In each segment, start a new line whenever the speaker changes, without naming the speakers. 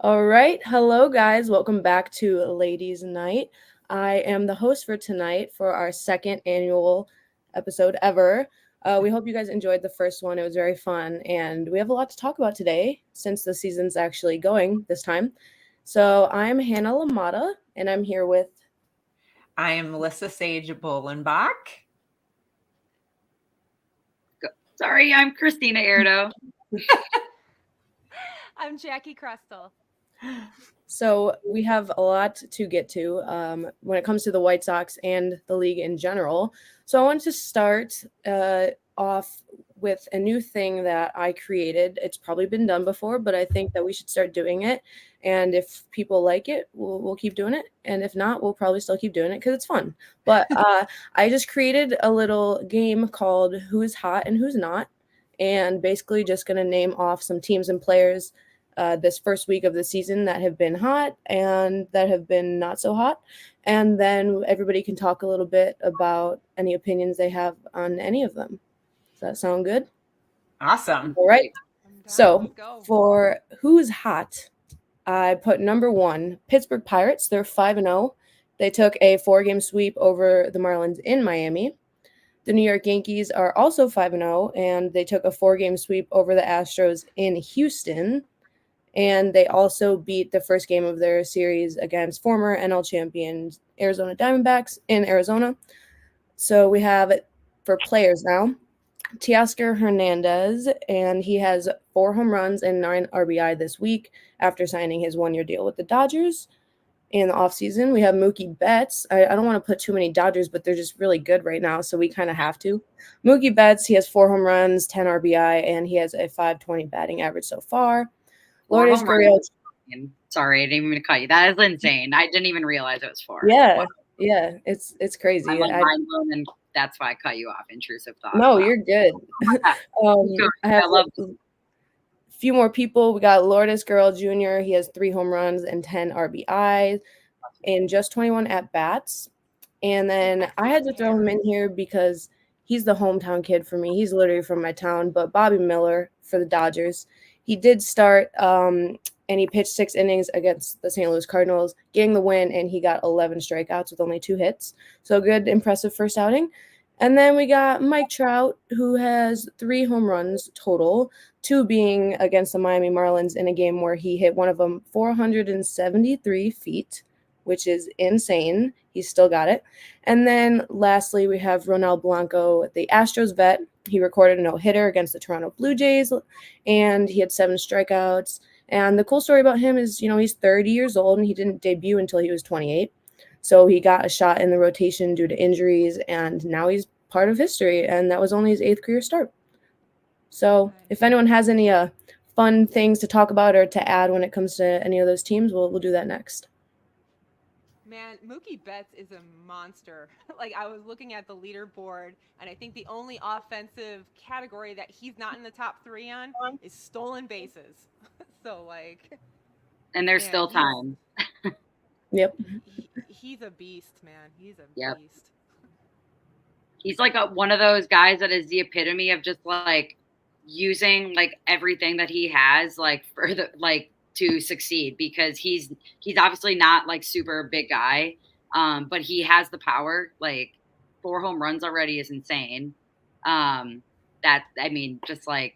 All right. Hello, guys. Welcome back to Ladies Night. I am the host for tonight for our second annual episode ever. We hope you guys enjoyed the first one. It was very fun. And we have a lot to talk about today since the season's actually going this time. So I'm Hannah LaMotta, and I'm here with.
I am Melissa Sage-Bollenbach.
Sorry, I'm Kristina Airdo.
I'm Jacki Krestel.
So we have a lot to get to when it comes to the White Sox and the league in general. So I want to start off with a new thing that I created. It's probably been done before, but I think that we should start doing it. And if people like it, we'll keep doing it. And if not, we'll probably still keep doing it because it's fun. But I just created a little game called Who's Hot and Who's Not. And basically just going to name off some teams and players this first week of the season that have been hot and that have been not so hot. And then everybody can talk a little bit about any opinions they have on any of them. Does that sound good?
Awesome.
All right. So for who's hot, I put number 1, Pittsburgh Pirates. They're 5-0. They took a 4-game sweep over the Marlins in Miami. The New York Yankees are also 5-0, and they took a 4-game sweep over the Astros in Houston. And they also beat the first game of their series against former NL champions Arizona Diamondbacks in Arizona. So we have, for players now, Teoscar Hernandez, and he has 4 home runs and 9 RBI this week after signing his 1-year deal with the Dodgers. In the offseason, we have Mookie Betts. I don't want to put too many Dodgers, but they're just really good right now, so we kind of have to. Mookie Betts, he has 4 home runs, 10 RBI, and he has a .520 batting average so far. Lourdes Gurriel.
Sorry, I didn't even mean to cut you. That is insane. I didn't even realize it was 4.
Yeah,
wow.
Yeah, it's crazy.
I'm like mind blown, and that's why I cut you off. Intrusive thought.
No, wow. You're good. I have a few more people. We got Lourdes Gurriel Jr. He has 3 home runs and 10 RBIs and just 21 at-bats. And then I had to throw him in here because he's the hometown kid for me. He's literally from my town, but Bobby Miller for the Dodgers. He did start, and he pitched 6 innings against the St. Louis Cardinals, getting the win, and he got 11 strikeouts with only 2 hits. So good, impressive first outing. And then we got Mike Trout, who has 3 home runs total, 2 being against the Miami Marlins in a game where he hit one of them 473 feet, which is insane. He's still got it. And then lastly, we have Ronel Blanco, the Astros vet. He recorded a no-hitter against the Toronto Blue Jays, and he had 7 strikeouts. And the cool story about him is, he's 30 years old, and he didn't debut until he was 28. So he got a shot in the rotation due to injuries, and now he's part of history, and that was only his 8th career start. So if anyone has any fun things to talk about or to add when it comes to any of those teams, we'll do that next.
Man, Mookie Betts is a monster. Like, I was looking at the leaderboard, and I think the only offensive category that he's not in the top 3 on is stolen bases. So, like...
And there's still time.
Yep.
He's a beast, man. He's a beast.
He's like one of those guys that is the epitome of just, like, using, like, everything that he has, like, for the, like, to succeed, because he's obviously not like super big guy, but he has the power. Like 4 home runs already is insane. Just like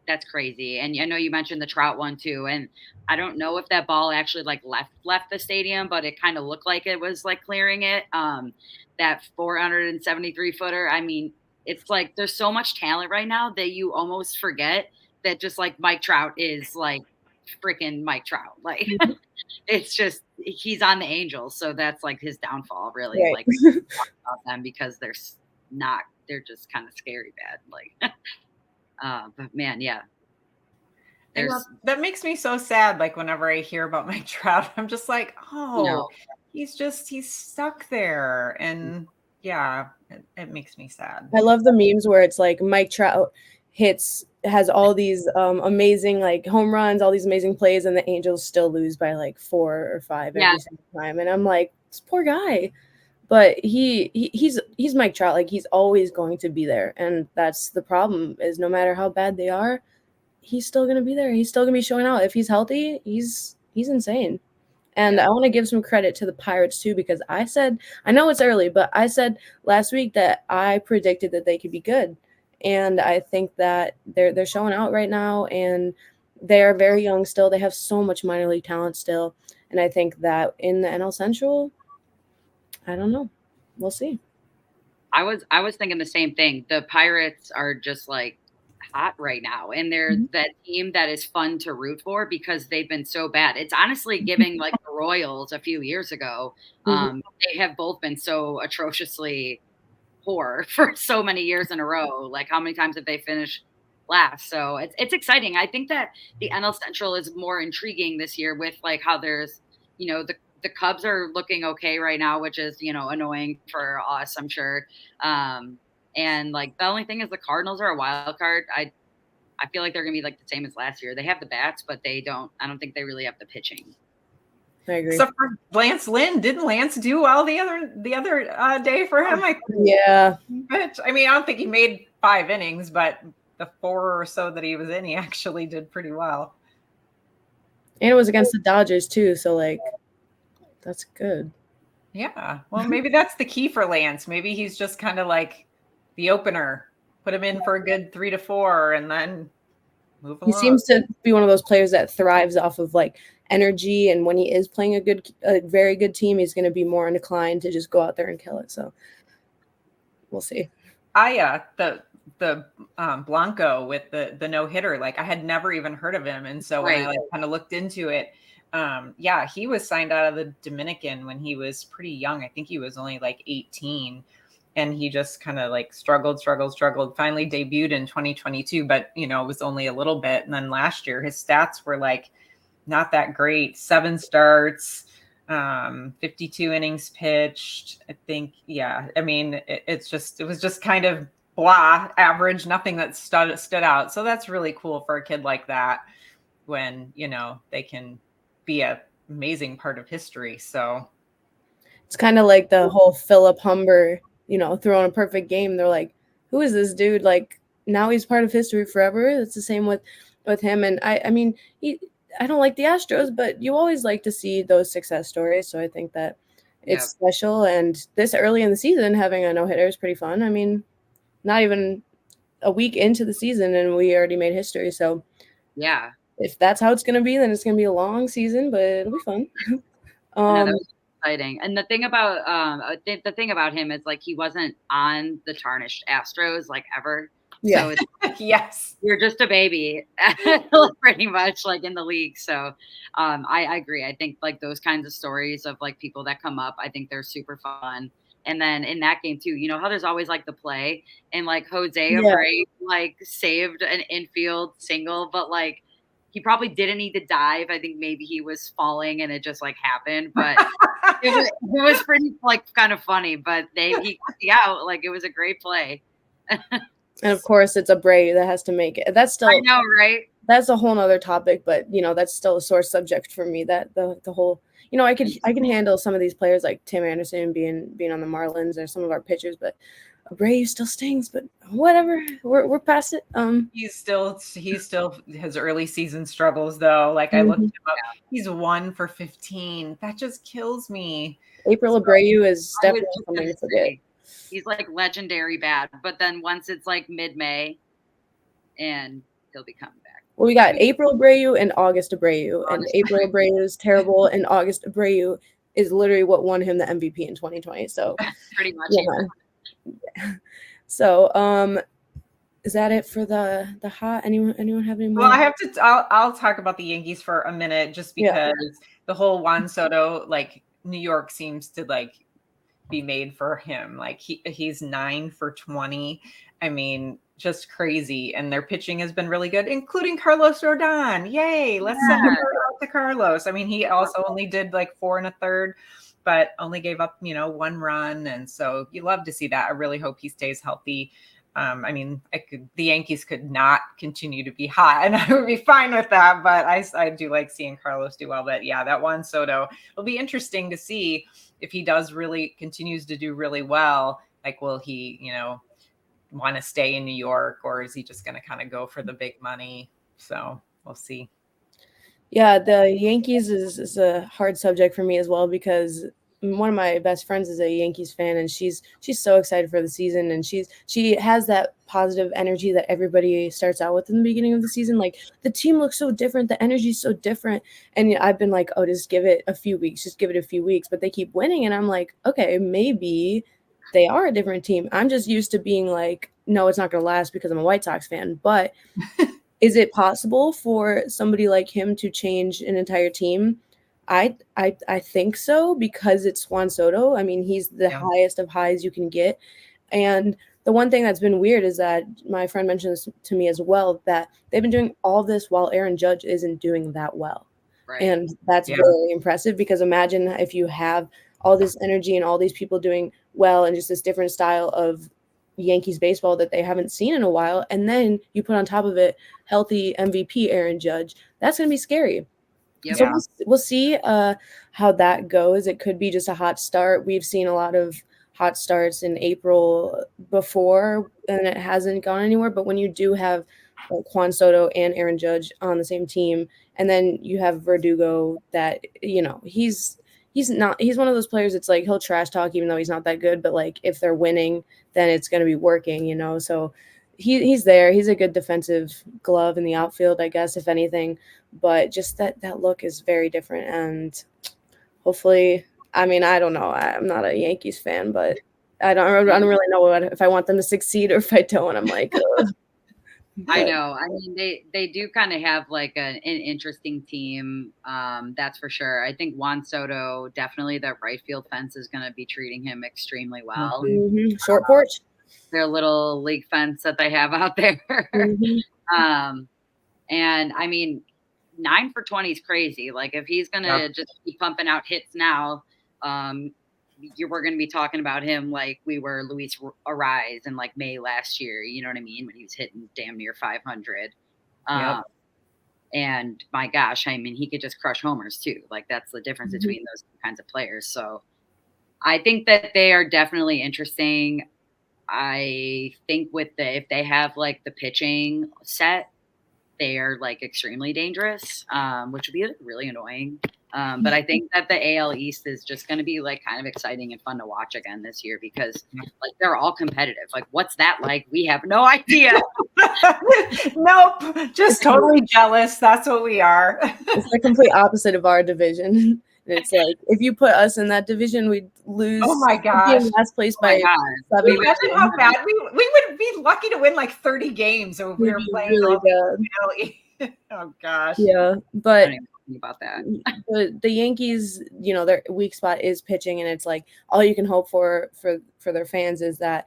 that's crazy. And I know you mentioned the Trout one too, and I don't know if that ball actually like left the stadium, but it kind of looked like it was like clearing it. That 473 footer. I mean, it's like there's so much talent right now that you almost forget that just like Mike Trout is like freaking Mike Trout. Like it's just he's on the Angels, so that's like his downfall really. Right. Like about them because they're just kind of scary bad. Like but man, yeah.
That makes me so sad. Like whenever I hear about Mike Trout, I'm just like, he's stuck there. And yeah, it makes me sad.
I love the memes where it's like Mike Trout has all these amazing like home runs, all these amazing plays, and the Angels still lose by like 4 or 5 every single time. And I'm like, this poor guy. But he's Mike Trout. Like he's always going to be there, and that's the problem. Is no matter how bad they are, he's still gonna be there. He's still gonna be showing out. If he's healthy, he's he's insane. And I want to give some credit to the Pirates too, because I know it's early, but I said last week that I predicted that they could be good. And I think that they're showing out right now, and they're very young still. They have so much minor league talent still. And I think that in the NL Central, I don't know. We'll see.
I was thinking the same thing. The Pirates are just like hot right now, and they're that team that is fun to root for because they've been so bad. It's honestly giving like the Royals a few years ago. They have both been so atrociously poor for so many years in a row. Like, how many times have they finished last? So it's exciting. I think that the NL Central is more intriguing this year with like how there's, the Cubs are looking okay right now, which is, annoying for us, I'm sure. And like the only thing is the Cardinals are a wild card. I feel like they're gonna be like the same as last year. They have the bats, but I don't think they really have the pitching.
I agree.
Except for Lance Lynn. Didn't Lance do well the other day for him?
Yeah.
But I mean, I don't think he made 5 innings, but the 4 or so that he was in, he actually did pretty well.
And it was against the Dodgers too, so like that's good.
Yeah. Well, maybe that's the key for Lance. Maybe he's just kind of like the opener. Put him in for a good 3 to 4 and then move along.
He seems to be one of those players that thrives off of like energy, and when he is playing a very good team, he's going to be more inclined to just go out there and kill it. So we'll see.
The Blanco with the no-hitter, like I had never even heard of him, and so when I like kind of looked into it, he was signed out of the Dominican when he was pretty young. I think he was only like 18, and he just kind of like struggled, finally debuted in 2022, but it was only a little bit. And then last year his stats were like not that great. 7 starts, 52 innings pitched, I think. Yeah. I mean, it was just kind of blah, average, nothing that stood out. So that's really cool for a kid like that when, they can be an amazing part of history. So
it's kind of like the whole Philip Humber, throwing a perfect game. They're like, who is this dude? Like, now he's part of history forever. It's the same with him. And I mean, I don't like the Astros, but you always like to see those success stories. So I think that it's special. And this early in the season, having a no-hitter is pretty fun. I mean, not even a week into the season and we already made history. So
yeah,
if that's how it's going to be, then it's going to be a long season, but it'll be fun.
That was exciting. And the thing about him is like he wasn't on the tarnished Astros like ever.
Yeah.
So
yes,
you're just a baby pretty much like in the league. So I agree. I think like those kinds of stories of like people that come up, I think they're super fun. And then in that game too, how there's always like the play and like Jose Abreu like saved an infield single, but like he probably didn't need to dive. I think maybe he was falling and it just like happened, but it was pretty like kind of funny, but he got out. Like it was a great play.
And of course it's Abreu that has to make it. That's still,
I know, right?
That's a whole nother topic, but that's still a sore subject for me, that the whole, I can handle some of these players like Tim Anderson being on the Marlins or some of our pitchers, but Abreu still stings, but whatever. We're past it.
He's still his early season struggles though. Like I looked him up. He's 1 for 15. That just kills me.
April Abreu is definitely something to forget.
He's like legendary bad, but then once it's like mid-May and he'll be coming back.
Well, we got April Abreu and August Abreu, and April Abreu is terrible, and August Abreu is literally what won him the MVP in 2020. So
pretty much.
Yeah. So, is that it for the hot? Anyone have any more?
Well, I'll talk about the Yankees for a minute, just because the whole Juan Soto, like New York seems to like be made for him. Like he's 9 for 20. I mean, just crazy. And their pitching has been really good, including Carlos Rodon. Yay. Let's send it out to Carlos. I mean, he also only did like 4 1/3, but only gave up, 1 run. And so you love to see that. I really hope he stays healthy. I mean, the Yankees could not continue to be hot, and I would be fine with that. But I do like seeing Carlos do well. But yeah, that Juan Soto will be interesting to see if he continues to do really well. Like, will he, want to stay in New York, or is he just going to kind of go for the big money? So we'll see.
Yeah, the Yankees is a hard subject for me as well because one of my best friends is a Yankees fan and she's so excited for the season and she has that positive energy that everybody starts out with in the beginning of the season. Like the team looks so different, the energy's so different. And I've been like, oh, just give it a few weeks, but they keep winning and I'm like, okay, maybe they are a different team. I'm just used to being like, no, it's not gonna last because I'm a White Sox fan. But is it possible for somebody like him to change an entire team? I think so because it's Juan Soto. I mean, he's the highest of highs you can get. And the one thing that's been weird is that my friend mentioned this to me as well, that they've been doing all this while Aaron Judge isn't doing that well. Right. And that's very impressive because imagine if you have all this energy and all these people doing well and just this different style of Yankees baseball that they haven't seen in a while, and then you put on top of it healthy MVP Aaron Judge. That's going to be scary. Yep. So we'll see how that goes. It could be just a hot start. We've seen a lot of hot starts in April before, and it hasn't gone anywhere. But when you do have Juan Soto and Aaron Judge on the same team, and then you have Verdugo, that he's one of those players. It's like he'll trash talk even though he's not that good. But like if they're winning, then it's going to be working. So he's there. He's a good defensive glove in the outfield, I guess, if anything. But just that look is very different. And hopefully, I mean, I don't know. I'm not a Yankees fan, but I don't really know if I want them to succeed or if I don't. I'm like,
I know. I mean, they do kind of have like an interesting team. That's for sure. I think Juan Soto, definitely that right field fence is going to be treating him extremely well.
Mm-hmm. Short porch.
Their little league fence that they have out there. Mm-hmm. And I mean, 9 for 20 is crazy. Like if he's going to just keep pumping out hits now, we're going to be talking about him like we were Luis Ariz in like May last year. You know what I mean? When he was hitting damn near 500. And my gosh, I mean, he could just crush homers too. Like that's the difference between those two kinds of players. So I think that they are definitely interesting. I think if they have like the pitching set, they are like extremely dangerous, which would be really annoying. But I think that the AL East is just going to be like kind of exciting and fun to watch again this year because like they're all competitive. Like, what's that like? We have no idea.
Nope, just totally jealous. That's what we are.
It's the complete opposite of our division. It's like if you put us in that division, we'd lose.
Oh my gosh!
Last place by 7.
Imagine how bad we would be lucky to win like 30 games if we were playing really good. Oh gosh!
Yeah, but
about that.
The Yankees, their weak spot is pitching, and it's like all you can hope for their fans is that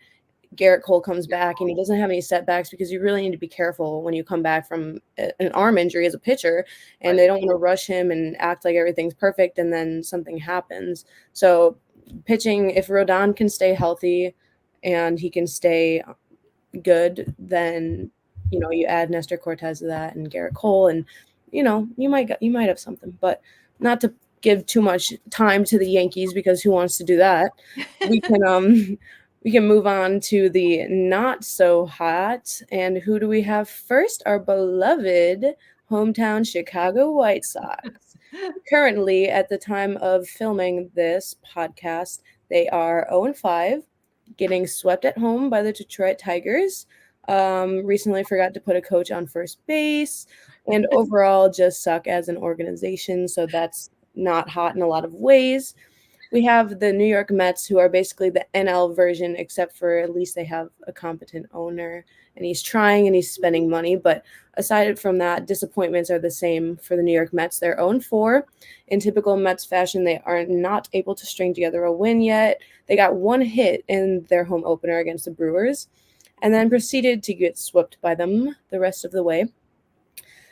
Garrett Cole comes back and he doesn't have any setbacks because you really need to be careful when you come back from an arm injury as a pitcher and they don't want to rush him and act like everything's perfect and then something happens. So pitching, if Rodon can stay healthy and he can stay good, then you add Nestor Cortez to that and Garrett Cole and you might have something, but not to give too much time to the Yankees because who wants to do that? We can move on to the not so hot. And who do we have first? Our beloved hometown Chicago White Sox. Currently, at the time of filming this podcast, they are 0-5, getting swept at home by the Detroit Tigers. Recently forgot to put a coach on first base and overall just suck as an organization. So that's not hot in a lot of ways. We have the New York Mets, who are basically the NL version, except for at least they have a competent owner, and he's trying and he's spending money. But aside from that, disappointments are the same for the New York Mets. They're 0-4. In typical Mets fashion, they are not able to string together a win yet. They got one hit in their home opener against the Brewers, and then proceeded to get swept by them the rest of the way.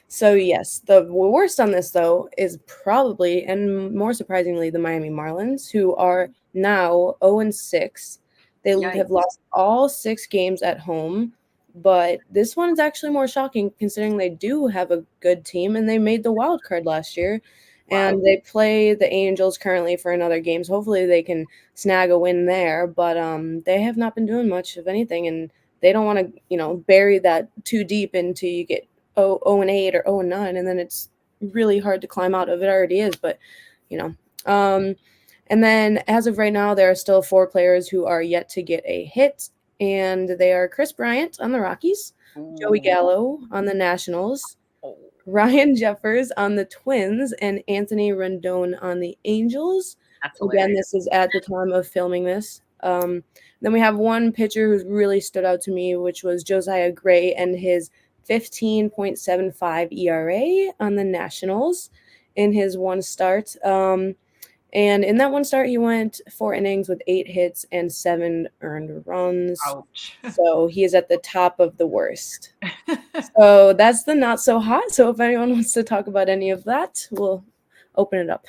So, yes, the worst on this, though, is probably, and more surprisingly, the Miami Marlins, who are now 0-6. They have lost all 6 games at home, but this one is actually more shocking considering they do have a good team, and they made the wild card last year, and they play the Angels currently for another game, so hopefully they can snag a win there, but they have not been doing much of anything, and they don't want to, bury that too deep until you get 0-8 or 0-9, and then it's really hard to climb out of. It already is, but you know. And then as of right now, there are still 4 players who are yet to get a hit, and they are Chris Bryant on the Rockies, Joey Gallo on the Nationals, Ryan Jeffers on the Twins, and Anthony Rendon on the Angels. Again, this is at the time of filming this. Then we have one pitcher who's really stood out to me, which was Josiah Gray and his 15.75 ERA on the Nationals in his one start. And in that one start, he went 4 innings with 8 hits and 7 earned runs.
Ouch.
So he is at the top of the worst. So that's the not so hot. So if anyone wants to talk about any of that, we'll open it up.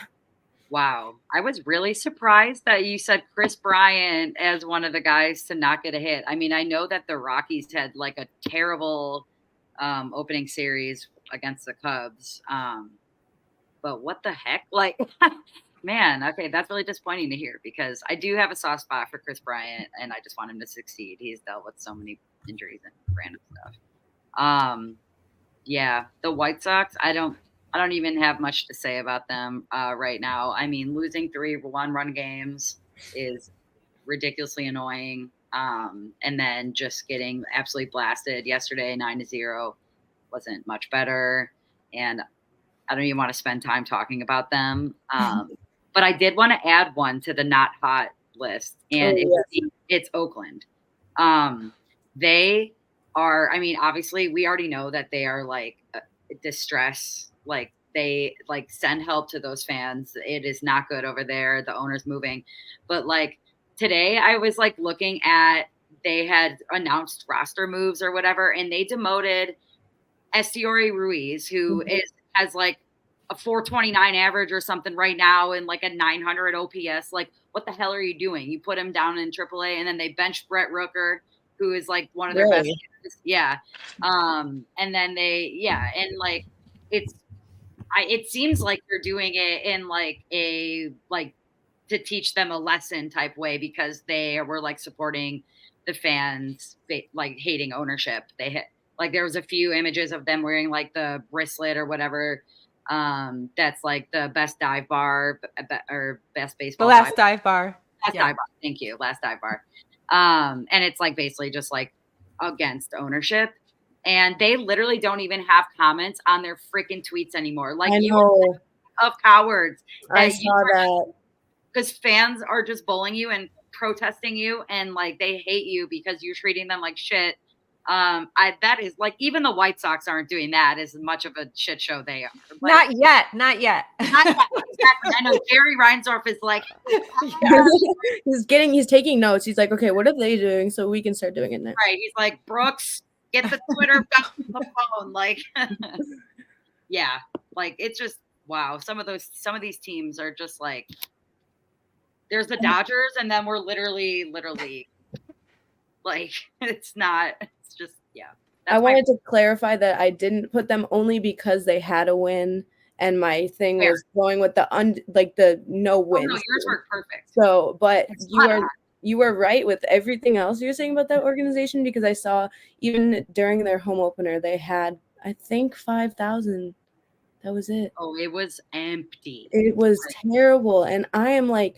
Wow. I was really surprised that you said Chris Bryant as one of the guys to not get a hit. I mean, I know that the Rockies had like a terrible opening series against the Cubs. But what the heck? Like, man, okay, that's really disappointing to hear because I do have a soft spot for Chris Bryant and I just want him to succeed. He's dealt with so many injuries and random stuff. Yeah, the White Sox, I don't even have much to say about them right now. I mean, losing 3 one-run games is ridiculously annoying. And then just getting absolutely blasted yesterday, 9-0, wasn't much better. And I don't even want to spend time talking about them. But I did want to add one to the not hot list, and it's Oakland. They are, I mean, obviously we already know that they are like distress. Like they like send help to those fans. It is not good over there. The owner's moving. But like today I was like looking at, they had announced roster moves or whatever, and they demoted Estiori Ruiz, who has like a 429 average or something right now and like a 900 OPS. Like, what the hell are you doing? You put him down in AAA, and then they benched Brett Rooker, who is like one of their best hitters. Yeah. And then and like it seems like they're doing it in like a like to teach them a lesson type way, because they were like supporting the fans, like hating ownership. They hit like there was a few images of them wearing like the brisket or whatever. That's like the best dive bar or best baseball.
The last dive bar.
Dive bar. Thank you. Last dive bar. And it's like basically just like against ownership. And they literally don't even have comments on their freaking tweets anymore. Like,
I know.
Of cowards.
I saw that.
Because fans are just bullying you and protesting you, and like they hate you because you're treating them like shit. That is like, even the White Sox aren't doing that as much of a shit show they are.
Like, not yet.
Not yet. Exactly. I know Jerry Reinsdorf is like,
he's taking notes. He's like, okay, what are they doing so we can start doing it now?
Right. He's like, Brooks, get the Twitter back on the phone. Like, yeah, like it's just wow. Some of these teams are just like, there's the Dodgers, and then we're literally like it's just yeah.
I wanted to clarify that I didn't put them only because they had a win, and my thing was going with the no wins.
No, yours worked perfect.
So, but you were right with everything else you're saying about that organization, because I saw even during their home opener they had, I think, 5,000. That was it.
Oh, it was empty.
It was terrible, and I am like,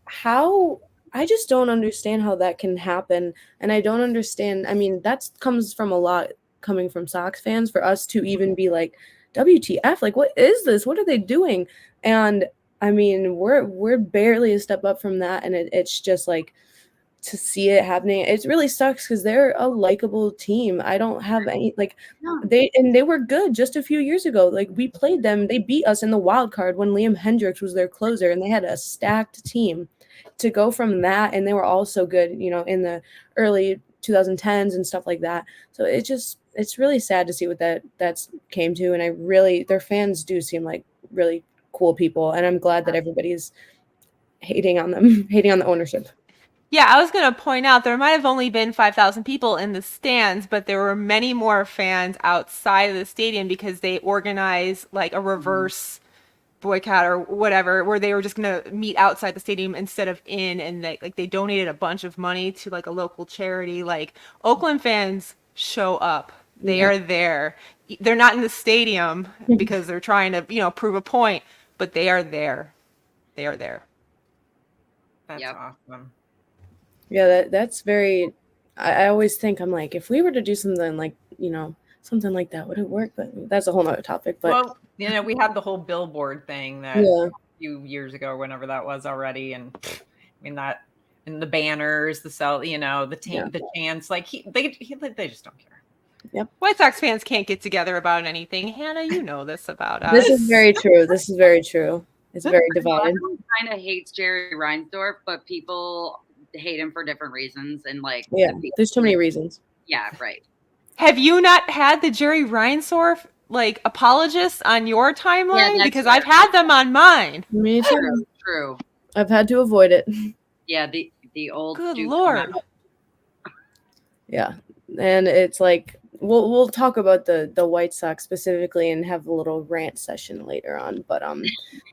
how? I just don't understand how that can happen. And I don't understand. I mean, that comes from a lot coming from Sox fans, for us to even be like, WTF, like, what is this? What are they doing? And I mean, we're barely a step up from that. And it's just like, to see it happening, it really sucks, because they're a likable team. I don't have any they were good just a few years ago. Like, we played them, they beat us in the wild card when Liam Hendricks was their closer, and they had a stacked team. To go from that, and they were all so good, in the early 2010s and stuff like that. So it's really sad to see what that's came to. And their fans do seem like really cool people, and I'm glad that everybody's hating on them, hating on the ownership.
Yeah, I was going to point out there might have only been 5,000 people in the stands, but there were many more fans outside of the stadium, because they organized like a reverse boycott or whatever, where they were just going to meet outside the stadium instead of in, and they donated a bunch of money to like a local charity. Like, Oakland fans show up. They are there. they're not in the stadium because they're trying to, prove a point, but they are there. They are there.
That's awesome.
Yeah, that's very. I always think, I'm like, if we were to do something like, something like that, would it work? But that's a whole nother topic. But
we had the whole billboard thing that a few years ago, or whenever that was already, and I mean that, and the banners, the the chants, like they just don't care.
Yep.
White Sox fans can't get together about anything. Hannah, you know this about us.
This is very true. This is very true. It's very divided.
Everyone kind of hates Jerry Reinsdorf, but people hate him for different reasons, and
there's too many reasons.
Yeah, right.
Have you not had the Jerry Reinsdorf apologists on your timeline? Because I've had them on mine.
Me too.
True.
I've had to avoid it.
Yeah, the old.
Good Lord.
Yeah, and it's like we'll talk about the White Sox specifically and have a little rant session later on. But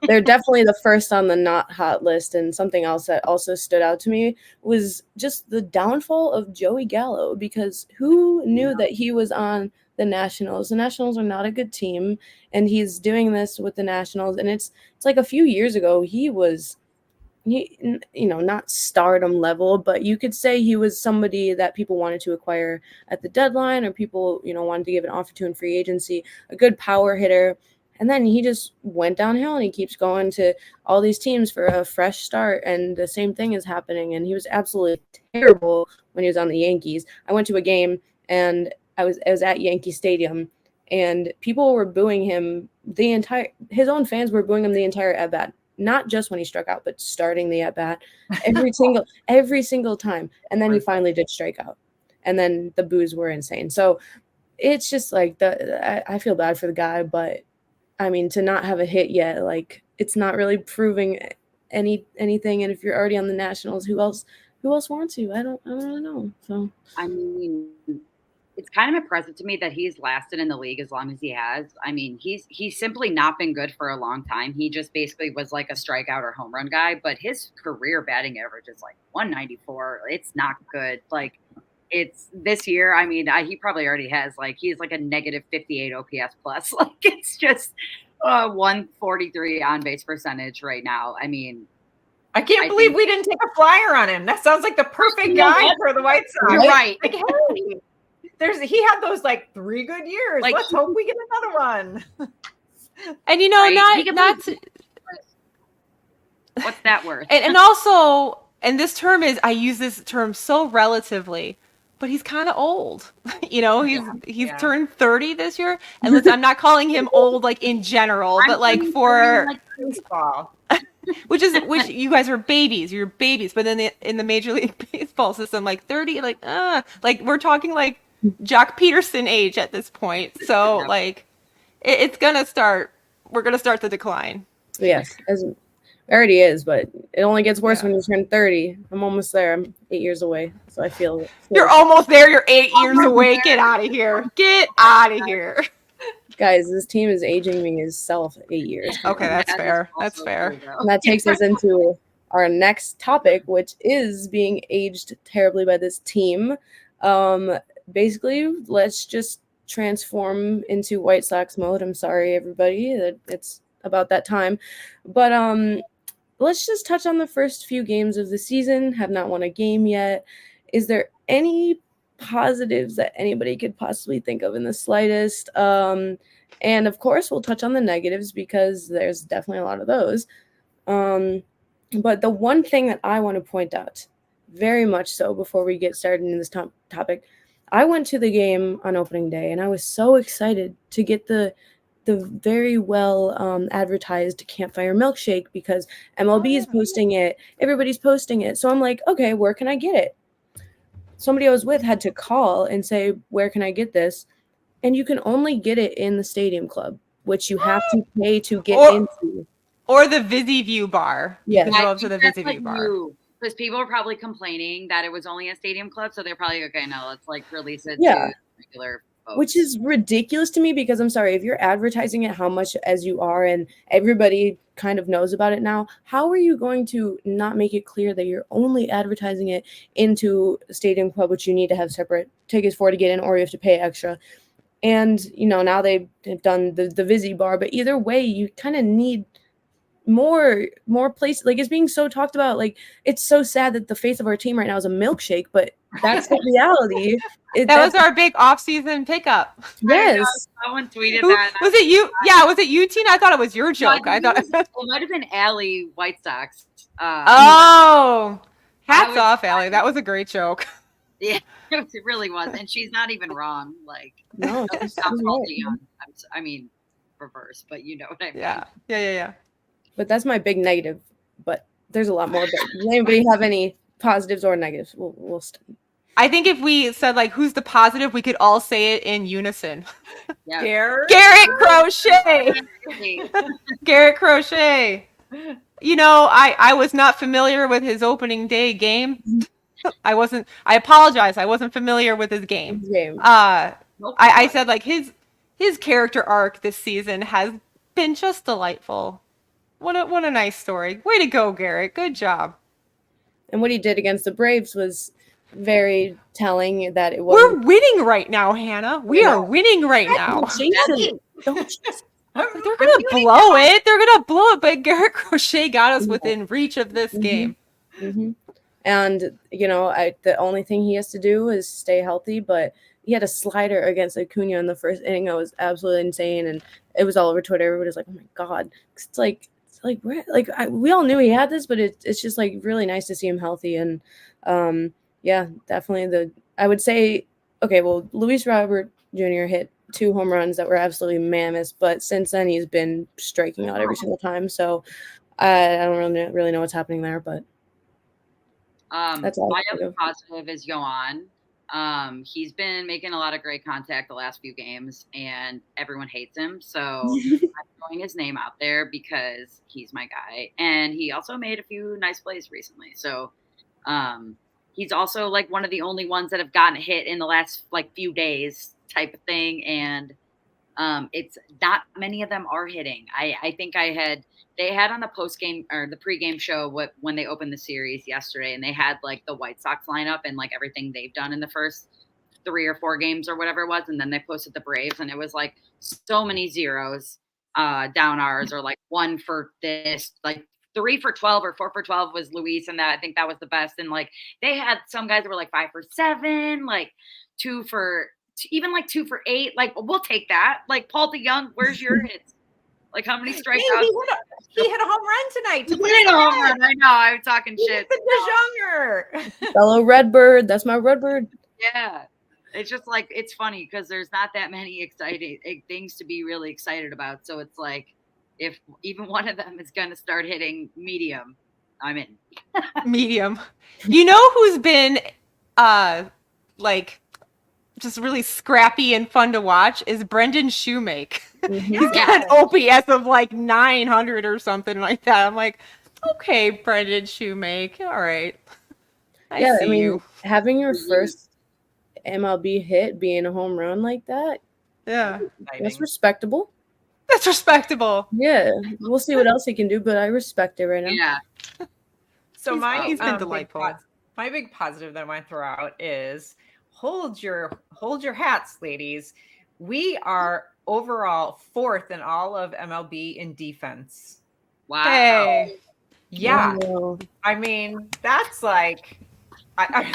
they're definitely the first on the not hot list. And something else that also stood out to me was just the downfall of Joey Gallo, because who knew that he was on the Nationals? The Nationals are not a good team, and he's doing this with the Nationals. And it's like a few years ago he was. Not stardom level, but you could say he was somebody that people wanted to acquire at the deadline, or people, wanted to give an offer to in free agency, a good power hitter. And then he just went downhill, and he keeps going to all these teams for a fresh start. And the same thing is happening. And he was absolutely terrible when he was on the Yankees. I went to a game, and I was at Yankee Stadium, and people were booing him his own fans were booing him the entire at-bat. Not just when he struck out, but starting the at bat every single time. And then he finally did strike out. And then the boos were insane. So it's just like I feel bad for the guy, but I mean, to not have a hit yet, it's not really proving anything. And if you're already on the Nationals, who else wants you? I don't really know. So
I mean, it's kind of impressive to me that he's lasted in the league as long as he has. I mean, he's simply not been good for a long time. He just basically was like a strikeout or home run guy, but his career batting average is like 194. It's not good. It's this year. I mean, he probably already has he's like a negative 58 OPS plus. It's just 143 on base percentage right now. I mean,
I can't believe we didn't take a flyer on him. That sounds like the perfect guy for the White Sox.
You're right.
Hey, he had those 3 good years. Let's hope we get another one.
And not to,
what's that worth?
And also, and this term I use this term so relatively, but he's kind of old. He's turned 30 this year. And listen, I'm not calling him old in general, but for
baseball.
which you guys are babies. You're babies, but then in the Major League Baseball system, 30, we're talking Jock Peterson age at this point. So it's gonna start. We're gonna start the decline.
Yes, it already is, but it only gets worse when you turn 30. I'm almost there. I'm 8 years away, so I feel
you're almost there. You're 8 years away. Get out of here. Get out of here.
Guys, this team is aging me itself 8 years.
Okay, that's fair. That's fair.
And that takes us into our next topic, which is being aged terribly by this team. Basically, let's just transform into White Sox mode. I'm sorry, everybody, that it's about that time. But let's just touch on the first few games of the season. Have not won a game yet. Is there any positives that anybody could possibly think of in the slightest? And of course, we'll touch on the negatives because there's definitely a lot of those. But the one thing that I want to point out, very much so, before we get started in this topic, I went to the game on opening day, and I was so excited to get the very well advertised campfire milkshake because MLB is posting it. Everybody's posting it. So I'm like, okay, where can I get it? Somebody I was with had to call and say, where can I get this? And you can only get it in the Stadium Club, which you have to pay to get into.
Or the VisiView bar.
Yes.
You can go up to the VisiView bar.
Because people were probably complaining that it was only a Stadium Club, so they're probably okay. No, let's release it to regular folks.
Which is ridiculous to me because I'm sorry, if you're advertising it how much as you are and everybody kind of knows about it now, how are you going to not make it clear that you're only advertising it into Stadium Club, which you need to have separate tickets for to get in, or you have to pay extra? And, now they've done the Vizzy bar, but either way, you kind of need more places. Like, it's being so talked about. Like, it's so sad that the face of our team right now is a milkshake, but that's the reality.
That was our big off-season pickup.
Yes.
Someone tweeted that.
Was it you? Yeah, was it you, Tina? I thought it was your joke. I thought
it might have been Allie White Sox.
Hats off, Allie. That was a great joke.
Yeah, it really was, and she's not even wrong. Like,
no,
I mean, reverse, but you know what I mean.
Yeah.
But that's my big negative. But there's a lot more. But does anybody have any positives or negatives? We'll
I think if we said, like, who's the positive, we could all say it in unison.
Yeah.
Garrett Crochet. Garrett Crochet. I was not familiar with his opening day game. I apologize. I wasn't familiar with his game. I said, like, his character arc this season has been just delightful. What a nice story. Way to go, Garrett. Good job.
And what he did against the Braves was very telling that it was.
We're winning right now, Hannah. We are winning right now. They're gonna blow it. They're gonna blow it. But Garrett Crochet got us within reach of this game.
Mm-hmm. And the only thing he has to do is stay healthy. But he had a slider against Acuna in the first inning. That was absolutely insane, and it was all over Twitter. Everybody was like, "Oh my god!" It's like we all knew he had this, but it's just like really nice to see him healthy. And yeah, definitely I would say, okay, well, Luis Robert Jr. hit 2 home runs that were absolutely mammoth, but since then he's been striking out every single time. So I don't really know what's happening there, but that's all.
My other positive is Yoan. He's been making a lot of great contact the last few games, and everyone hates him. So I'm throwing his name out there because he's my guy, and he also made a few nice plays recently. So he's also like one of the only ones that have gotten hit in the last few days type of thing. And it's not many of them are hitting. I think they had on the post game or the pregame show when they opened the series yesterday, and they had like the White Sox lineup and like everything they've done in the first 3 or 4 games or whatever it was. And then they posted the Braves, and it was like so many zeros down ours, or like 1 for this, like 3 for 12 or 4 for 12 was Luis, and I think that was the best. And like they had some guys that were like 5 for 7, like 2 for 8. Like, we'll take that. Like, Paul DeYoung, where's your hits? Like, how many strikeouts?
He hit a home run tonight.
He hit a home run. I know. I'm talking shit.
Fellow Redbird. That's my Redbird.
Yeah. It's just like, it's funny because there's not that many exciting things to be really excited about. So it's like, if even one of them is going to start hitting medium, I'm in.
Medium. You know who's been just really scrappy and fun to watch is Brendan Shoemake. Mm-hmm. He's got an OPS of like 900 or something like that. I'm like, okay, Brendan Shoemake. All right. I see you.
Having your first MLB hit being a home run like that.
Yeah.
That's respectable.
That's respectable.
Yeah. We'll see what else he can do, but I respect it right now.
Yeah.
So
he's been delightful.
My big positive that I want to throw out is hold your hats, ladies. We are overall 4th in all of MLB in defense.
Wow.
Hey.
Yeah. Wow. I mean, that's like,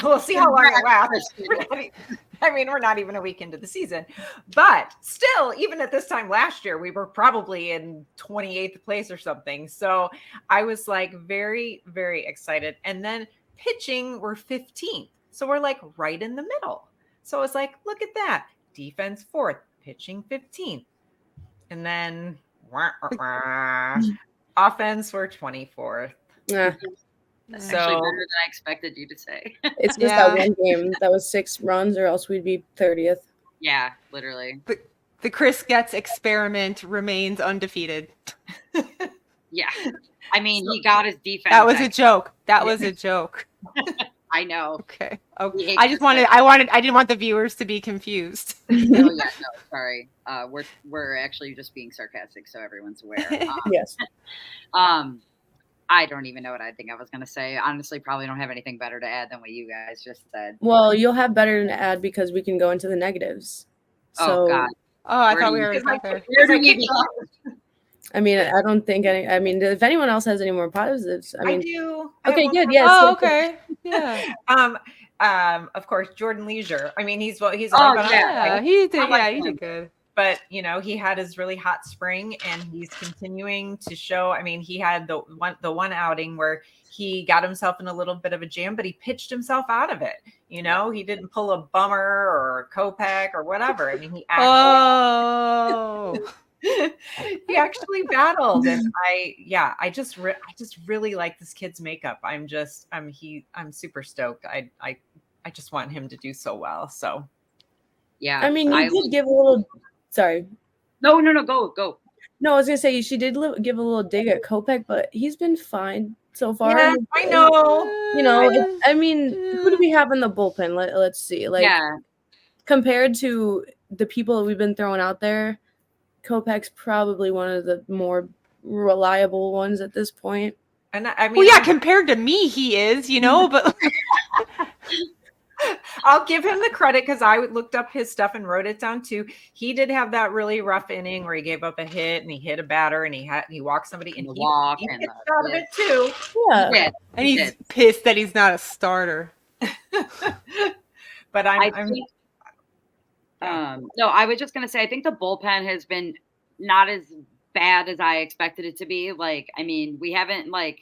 we'll see how long it lasts. We're not even a week into the season. But still, even at this time last year, we were probably in 28th place or something. So I was like very, very excited. And then pitching, we're 15th. So we're like right in the middle. So it's like, look at that. Defense 4th, pitching 15th. And then offense, we're 24th.
Yeah.
That's actually better than I expected you to say.
It's just that one game that was 6 runs, or else we'd be 30th.
Yeah, literally.
The Chris Getz experiment remains undefeated.
Yeah. I mean, he got his defense.
That was a joke. That was a joke.
I know.
Okay. I didn't want the viewers to be confused.
No, sorry. We're actually just being sarcastic, so everyone's aware.
Yes.
I don't even know what I think I was going to say. Honestly, probably don't have anything better to add than what you guys just said.
Well, you'll have better to add because we can go into the negatives.
Oh, God.
Oh, I thought we already got there.
I mean, I don't think any. I mean, if anyone else has any more positives, I mean,
I do.
Okay, good. Yes.
Oh, okay. Yeah.
Of course, Jordan Leisure. I mean, he's only
Oh,
been on
Yeah,
the
he did.
I like
Yeah, he
him.
did good.
but he had his really hot spring, and he's continuing to show. I mean, he had the one outing where he got himself in a little bit of a jam, but he pitched himself out of it. He didn't pull a bummer or a Kopech or whatever. I mean, he actually he actually battled, and I just really like this kid's makeup. I'm super stoked. I just want him to do so well. So
Yeah.
I mean, you did give a little. Sorry.
No, go.
No, I was gonna say she did give a little dig at Kopech, but he's been fine so far.
yeah, I know.
I mean, who do we have in the bullpen? Let's see. Compared to the people that we've been throwing out there, Kopech's probably one of the more reliable ones at this point.
And I mean,
well, yeah, compared to me, he is, but
I'll give him the credit because I looked up his stuff and wrote it down too. He did have that really rough inning where he gave up a hit and he hit a batter and he walked somebody and he pitched out of it too.
Yeah,
and he's pissed that he's not a starter.
But
no, I was just gonna say I think the bullpen has been not as bad as I expected it to be. I mean, we haven't I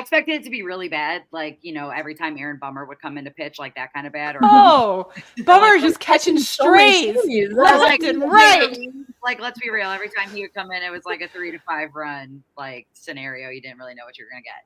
expected it to be really bad. Every time Aaron Bummer would come in to pitch, that kind of bad. Or
Bummer's just catching strays. Left and right.
Let's be real. Every time he would come in, it was a 3 to 5 run scenario. You didn't really know what you were gonna get.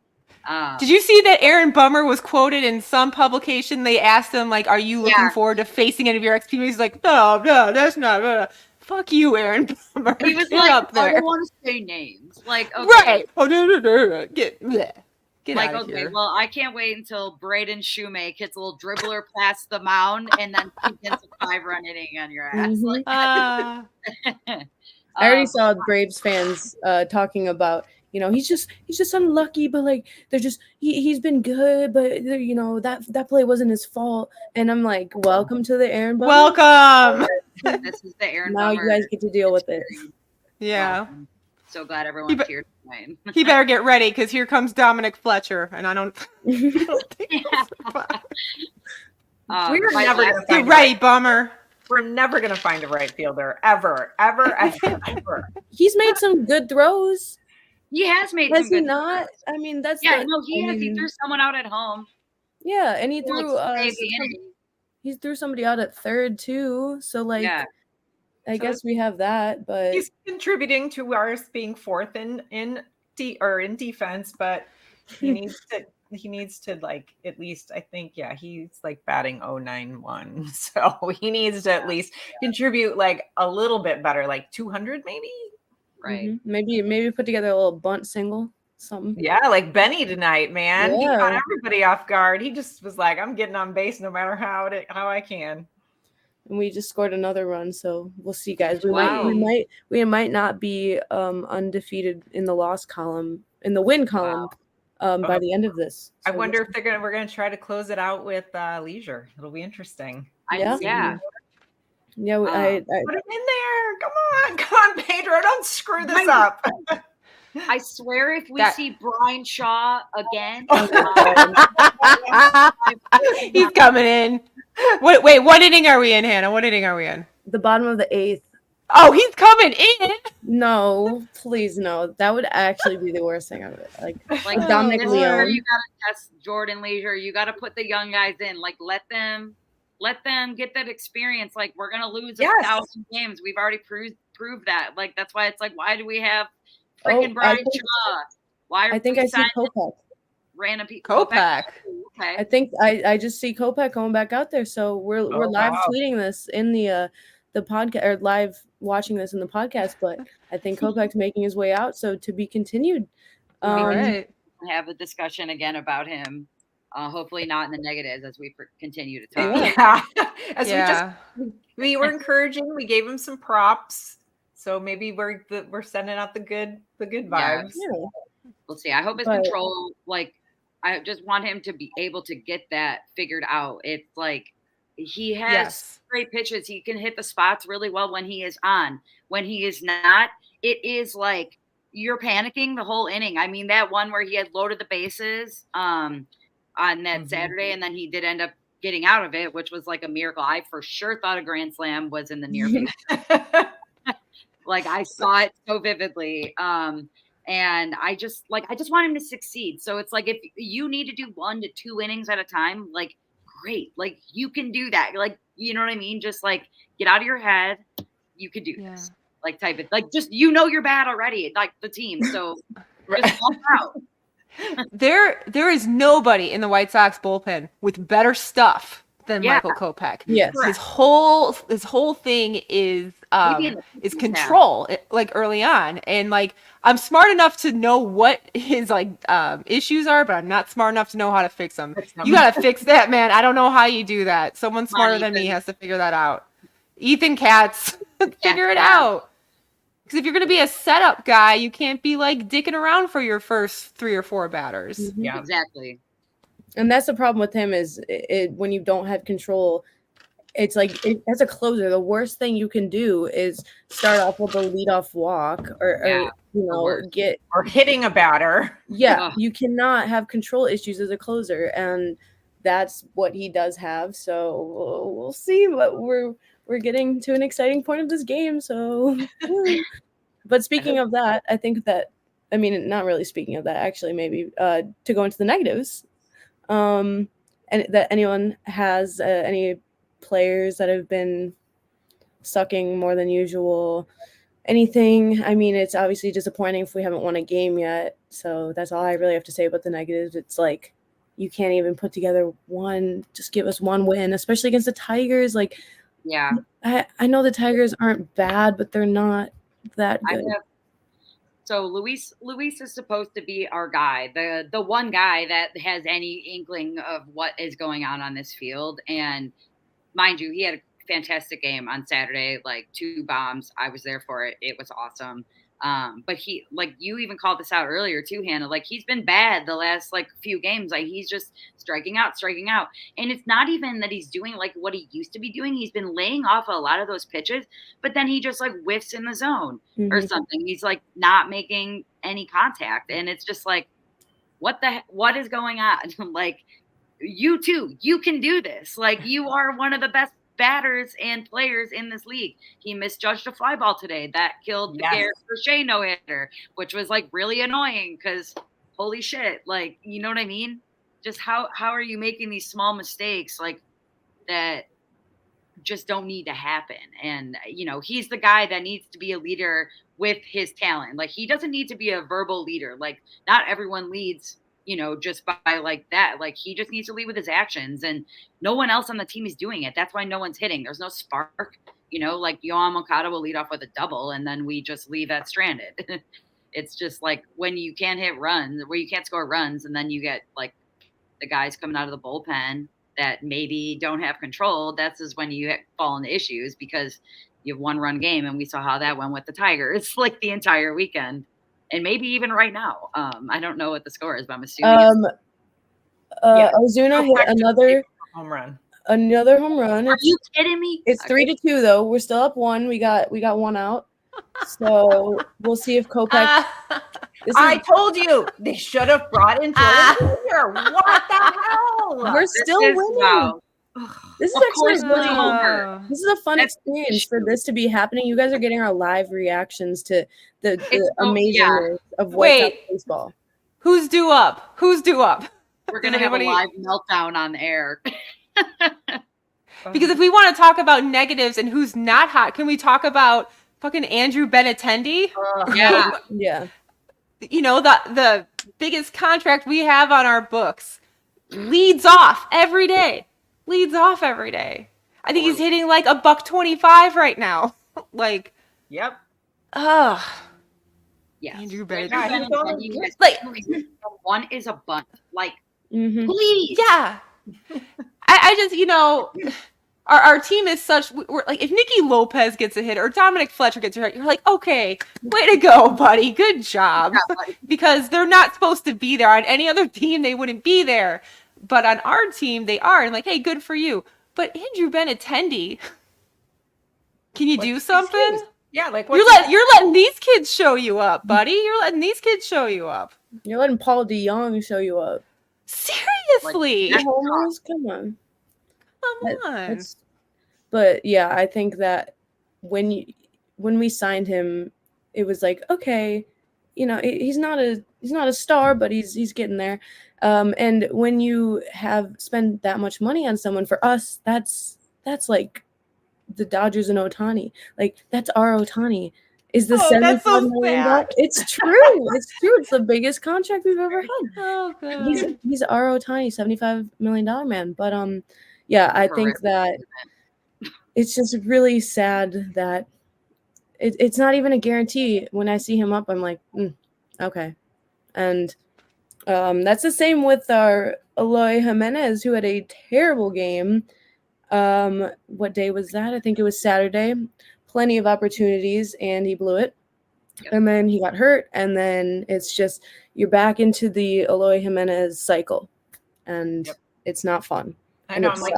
Did you see that Aaron Bummer was quoted in some publication? They asked him, are you looking forward to facing any of your ex-teammates? He's like, no, that's not. Fuck you, Aaron Bummer.
He was
up there.
I don't want to say names. Okay.
Right. Oh, no. Get out of here.
Well, I can't wait until Braden Shoemake hits a little dribbler past the mound and then he gets a 5-run inning on your ass.
I already saw Braves fans talking about, he's just unlucky, but they're just he's been good, but that play wasn't his fault. And I'm like, welcome to the Aaron Bummer.
Welcome.
This is the Aaron
now
Bummer.
You guys get to deal with it.
Yeah.
So glad everyone's here tonight.
He better get ready because here comes Dominic Fletcher, and I don't think
we're never going to
get ready, Bummer.
We're never going to find a right fielder ever.
He's made some good throws.
He has made.
Has he not? Throws. I mean, that's
he has. He threw someone out at home.
Yeah, and he threw. He threw somebody out at third too. So I guess we have that, but
he's contributing to ours being fourth in defense, but he needs to at least I think he's batting 091, so he needs to at least contribute a little bit better, 200 maybe.
Right.
Mm-hmm. Maybe put together a little bunt single. Something.
Yeah, like Benny tonight, man. Yeah. He caught everybody off guard. He just was like, I'm getting on base no matter how I can.
And we just scored another run, so we'll see, guys. We might not be undefeated in the loss column, in the win column by the end of this.
So I wonder if we're gonna try to close it out with Leisure. It'll be interesting.
Yeah.
Put him in there. Come on, Pedro. Don't screw this up.
I swear if we see Brian Shaw again.
He's coming in. Wait, what inning are we in, Hannah? What inning are we in?
The bottom of the 8th.
Oh, he's coming in.
No, please no. That would actually be the worst thing of it. Like Dominic Leone.
You gotta test Jordan Leisure. You gotta put the young guys in. Let them get that experience. We're gonna lose 1,000 games. We've already proved that. That's why it's why do we have freaking Brian Shaw? Why?
I think I see Kopech.
Random people.
Kopech.
Okay.
I think I just see Kopech going back out there. So we're live tweeting this in the podcast, or live watching this in the podcast. But I think Kopech's making his way out. So to be continued.
Right.
Have a discussion again about him. Hopefully not in the negatives as we continue to talk.
Yeah. We were encouraging. We gave him some props. So maybe we're sending out the good vibes.
Yeah.
We'll see. I hope his control, I just want him to be able to get that figured out. It's he has great pitches. He can hit the spots really well when he is on. When he is not, it is like you're panicking the whole inning. I mean, that one where he had loaded the bases on that Saturday, and then he did end up getting out of it, which was like a miracle. I for sure thought a grand slam was in the near future. Like I saw it so vividly. And I just want him to succeed. So it's like, if you need to do 1 to 2 innings at a time, like, great. Like, you can do that. Like, you know what I mean? Just like, get out of your head. You could do this. Like, type it. Like, just, you're bad already. Like the team. So just walk out.
There is nobody in the White Sox bullpen with better stuff than Michael Kopech.
Yes.
His whole thing is control, like early on. And like, I'm smart enough to know what his issues are, but I'm not smart enough to know how to fix them. You got to fix that, man. I don't know how you do that. Someone smarter than me has to figure that out. Ethan Katz, figure it out. Because if you're going to be a setup guy, you can't be like dicking around for your first 3 or 4 batters.
Mm-hmm. Yeah, exactly.
And that's the problem with him is when you don't have control, it's like as a closer, the worst thing you can do is start off with a leadoff walk or
hitting a batter.
Yeah, you cannot have control issues as a closer, and that's what he does have. So we'll see. But we're getting to an exciting point of this game. So, but speaking of that, I think that not really speaking of that, actually, maybe to go into the negatives. And that anyone has any players that have been sucking more than usual, anything. I mean, it's obviously disappointing if we haven't won a game yet. So that's all I really have to say about the negatives. It's like, you can't even put together just give us one win, especially against the Tigers. Like,
yeah,
I know the Tigers aren't bad, but they're not that good.
So Luis is supposed to be our guy, the one guy that has any inkling of what is going on this field. And mind you, he had a fantastic game on Saturday, like 2 bombs. I was there for it. It was awesome. But he, like you even called this out earlier too, Hannah, like he's been bad the last few games. Like he's just striking out. And it's not even that he's doing like what he used to be doing. He's been laying off a lot of those pitches, but then he just like whiffs in the zone or something. He's like not making any contact. And it's just like, what is going on? Like, you too, you can do this. Like, you are one of the best batters and players in this league. He misjudged a fly ball today that killed the Garrett Crochet no-hitter, which was like really annoying because holy shit, like, you know what I mean? Just how are you making these small mistakes like that just don't need to happen? And he's the guy that needs to be a leader with his talent. Like, he doesn't need to be a verbal leader. Like, not everyone leads just by like that. Like, he just needs to lead with his actions, and no one else on the team is doing it. That's why no one's hitting. There's no spark, like Yohan Moncada will lead off with a double and then we just leave that stranded. It's just like when you can't hit runs, where you can't score runs, and then you get like the guys coming out of the bullpen that maybe don't have control. That's is when you fall into issues, because you have 1-run game, and we saw how that went with the Tigers like the entire weekend. And maybe even right now. I don't know what the score is, but I'm assuming.
Ozuna hit another
home run.
Another home run.
Are you kidding me?
It's 3-2 though. We're still up 1. We got 1 out. So we'll see if Kopech.
I told you they should have brought in Jordan here. What the hell?
We're still winning. Wow. This is actually this is a fun experience for this to be happening. You guys are getting our live reactions to the amazingness of White Sox baseball.
Who's due up?
We're gonna have a live meltdown on the air.
Because if we want to talk about negatives and who's not hot, can we talk about fucking Andrew Benintendi?
Yeah.
The biggest contract we have on our books leads off every day. I think he's hitting like $125 right now. Like,
yep.
Yeah.
Andrew Benintendi.
Like, one is a bunt. Like, please.
Yeah. I just, our team is such. We're like, if Nicky Lopez gets a hit or Dominic Fletcher gets a hit, you're like, okay, way to go, buddy. Good job. Because they're not supposed to be there. On any other team, they wouldn't be there. But on our team, they are. And like, hey, good for you. But Andrew Benintendi, can you do something?
Yeah, like
you're letting these kids show you up, buddy. You're letting these kids show you up.
You're letting Paul DeYoung show you up.
Seriously,
like, homers? Come on.
But
yeah, I think that when we signed him, it was like, okay, he's not a star, but he's getting there. And when you have spent that much money on someone, for us, that's like the Dodgers and Ohtani. Like, that's our Ohtani. Is the $75 million? It's true. It's true. It's the biggest contract we've ever had.
Oh, good.
He's our Ohtani, $75 million man. But yeah, I think that it's just really sad that it's not even a guarantee. When I see him up, I'm like, okay. And that's the same with our Eloy Jimenez, who had a terrible game. What day was that? I think it was Saturday. Plenty of opportunities, and he blew it. Yep. And then he got hurt, and then it's just you're back into the Eloy Jimenez cycle, and it's not fun.
I know. I'm like,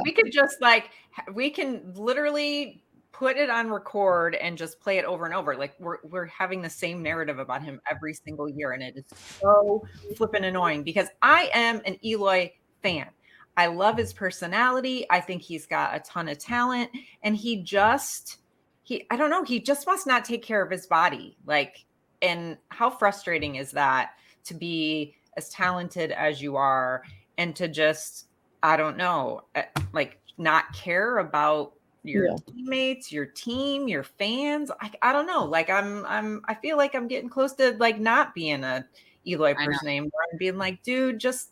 we can literally put it on record and just play it over and over. Like we're having the same narrative about him every single year, and it is so flippin' annoying because I am an Eloy fan. I love his personality. I think he's got a ton of talent, and I don't know, he just must not take care of his body. Like, and how frustrating is that to be as talented as you are and to just, I don't know, like not care about your teammates, your team, your fans. I don't know. Like I feel like I'm getting close to like not being a Eloy person anymore and being like, dude, just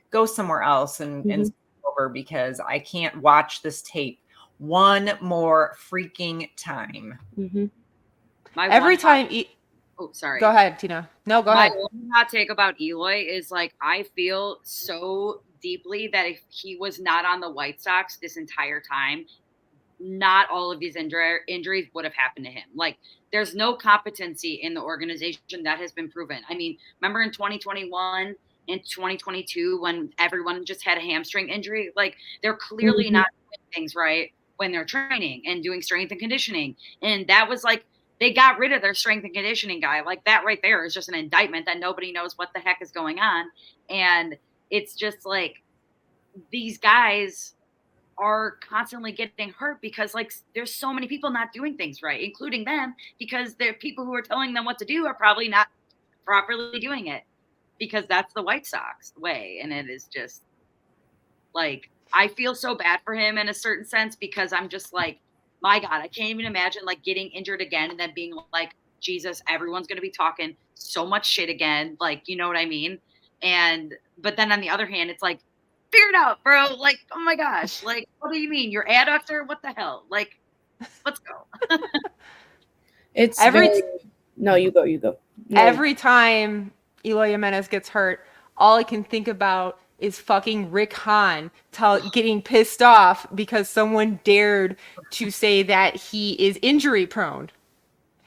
go somewhere else and over, because I can't watch this tape one more freaking time.
Every time.
Oh, sorry.
Go ahead, Tina. No, go ahead.
My one hot take about Eloy is like, I feel so deeply that if he was not on the White Sox this entire time, not all of these injuries would have happened to him. Like, there's no competency in the organization that has been proven. I mean, remember in 2021 and 2022 when everyone just had a hamstring injury? Like, they're clearly not doing things right when they're training and doing strength and conditioning. And that was like, they got rid of their strength and conditioning guy. Like, that right there is just an indictment that nobody knows what the heck is going on. And it's just like, these guys are constantly getting hurt because like there's so many people not doing things right, including them, because they're people who are telling them what to do are probably not properly doing it, because that's the White Sox way. And it is just like, I feel so bad for him in a certain sense, because I'm just like, my God, I can't even imagine like getting injured again and then being like, Jesus, everyone's going to be talking so much shit again. Like, you know what I mean? But then on the other hand, it's like, figure it out, bro. Like, oh my gosh. Like, what do you mean? Your adductor? What the hell? Like, let's go.
It's no, you go. No.
Every time Eloy Jimenez gets hurt, all I can think about is fucking Rick Hahn getting pissed off because someone dared to say that he is injury prone.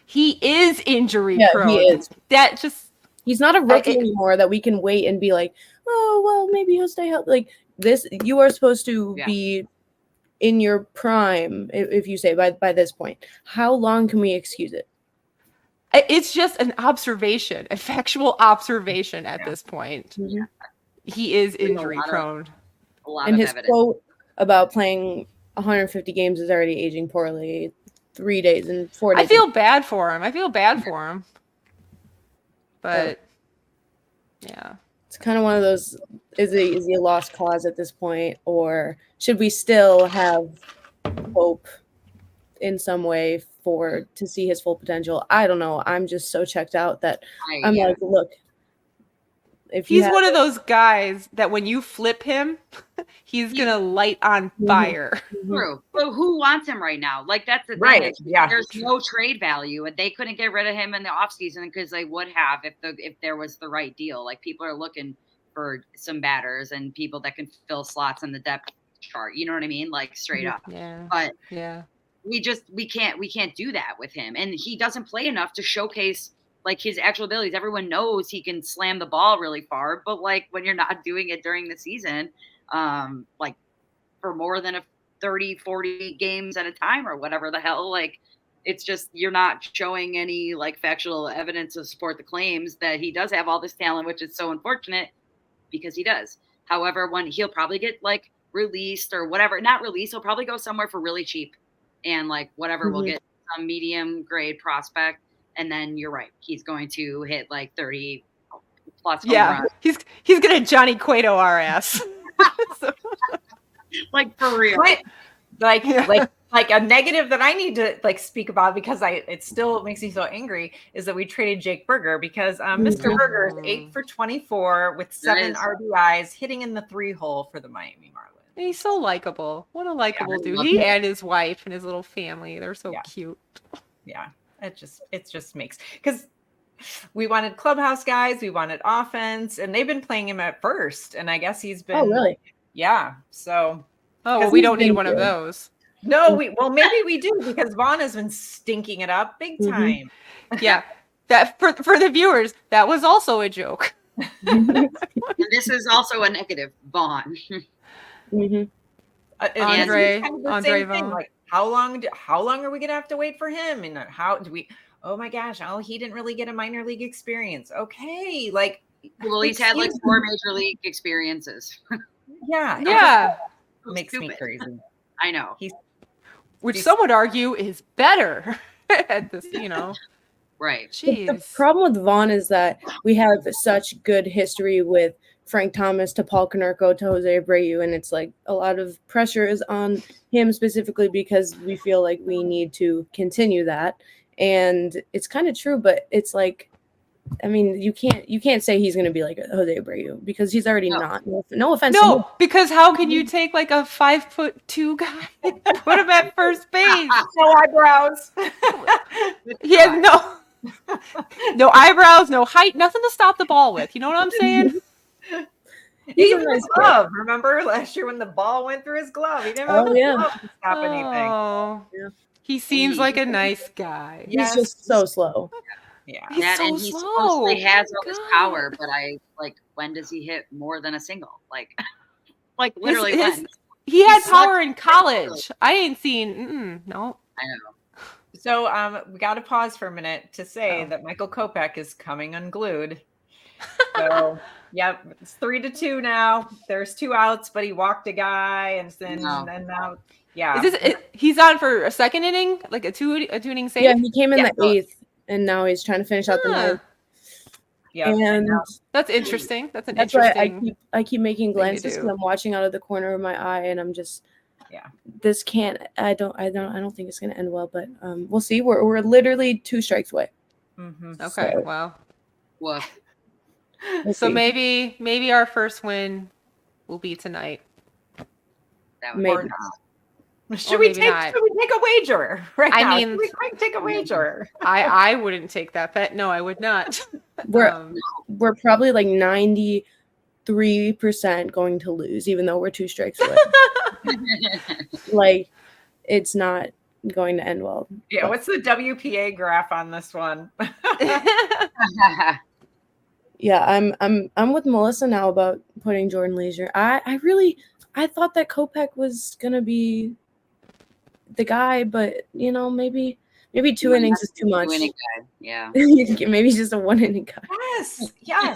He is injury prone.
He is. He's not a rookie anymore that we can wait and be like, oh, well, maybe he'll stay healthy. Like this, you are supposed to be in your prime, if you say by this point. How long can we excuse it?
It's just an observation, a factual observation at this point.
Mm-hmm.
He is injury prone.
And his quote about playing 150 games is already aging poorly. 3 days and 4 days.
I feel bad for him. But yeah.
It's kind of one of those, is he a lost cause at this point, or should we still have hope in some way to see his full potential? I don't know. I'm just so checked out that I'm like, look, if
he's one of those guys that when you flip him, he's gonna light on fire.
True. So who wants him right now? Like, that's the thing.
Right. Yeah.
There's no trade value, and they couldn't get rid of him in the offseason because they would have if there was the right deal. Like, people are looking for some batters and people that can fill slots in the depth chart. You know what I mean? Like, straight up.
Yeah.
But
yeah,
we can't do that with him, and he doesn't play enough to showcase like his actual abilities. Everyone knows he can slam the ball really far, but like when you're not doing it during the season, like for more than 30, 40 games at a time or whatever the hell. Like, it's just, you're not showing any like factual evidence to support the claims that he does have all this talent, which is so unfortunate because he does. However, when he'll probably get like released or whatever, not released, he'll probably go somewhere for really cheap and like whatever will get some medium grade prospect. And then you're right. He's going to hit like 30 plus home runs.
He's going to Johnny Cueto our ass.
Like for real.
Like a negative that I need to like speak about because it still makes me so angry is that we traded Jake Burger because Mr. Burger is 8 for 24 with 7 RBIs hitting in the 3-hole for the Miami Marlins.
And he's so likable. What a likable dude. He and his wife and his little family. They're so cute.
Yeah. It just makes, because we wanted clubhouse guys, we wanted offense, and they've been playing him at first. And I guess he's been.
Oh, really?
Yeah. So.
Oh, well, we don't need one of those.
No, maybe we do because Vaughn has been stinking it up big time.
Yeah. That for the viewers, that was also a joke.
And this is also a negative, Vaughn.
Andre
Vaughn. Like, how long are we gonna have to wait for him? And how do we? Oh my gosh! Oh, he didn't really get a minor league experience. Okay, like
well, he's had like 4 major league experiences.
Yeah. Makes me crazy.
I know.
Which some would argue is better at this,
Right.
Jeez. The problem with Vaughn is that we have such good history with Frank Thomas to Paul Konerko to Jose Abreu, and it's like a lot of pressure is on him specifically because we feel like we need to continue that. And it's kind of true, but it's like, I mean, you can't say he's going to be like Jose Abreu because he's already not. No offense.
No, because how can you take like a 5'2" guy and put him at first base?
No eyebrows.
He has no eyebrows, no height, nothing to stop the ball with. You know what I'm saying?
Even his glove. Remember last year when the ball went through his glove? He didn't have a glove to stop anything.
Yeah. He seems like a nice guy.
He's just so slow.
Yeah.
He's so
and he supposedly has all this power, but when does he hit more than a single? Like literally when?
He had power in college. I ain't seen. No.
I know.
So we got to pause for a minute to say that Michael Kopech is coming unglued. So it's 3-2 now. There's 2 outs, but he walked a guy, and then now. Yeah.
He's on for a second inning, like a two inning save?
Yeah, he came in the 8th, and now he's trying to finish out the 9th.
Yeah.
And
that's interesting.
That's why I keep making glances because I'm watching out of the corner of my eye, and I'm just this can't. I don't think it's gonna end well, but we'll see. We're literally 2 strikes away.
Mm-hmm. Okay. So, wow.
Well.
So maybe our first win will be tonight.
That would maybe.
Should we take a wager right now?
I mean,
we might take a wager.
I wouldn't take that bet. No, I would not.
We're probably like 93% going to lose, even though we're 2 strikes away. Like, it's not going to end well.
Yeah, what's the WPA graph on this one?
Yeah, I'm with Melissa now about putting Jordan Leisure. I thought that Kopech was gonna be the guy, but maybe 2 innings is too much.
Yeah.
Maybe just a 1 inning guy.
Yes.
Yeah.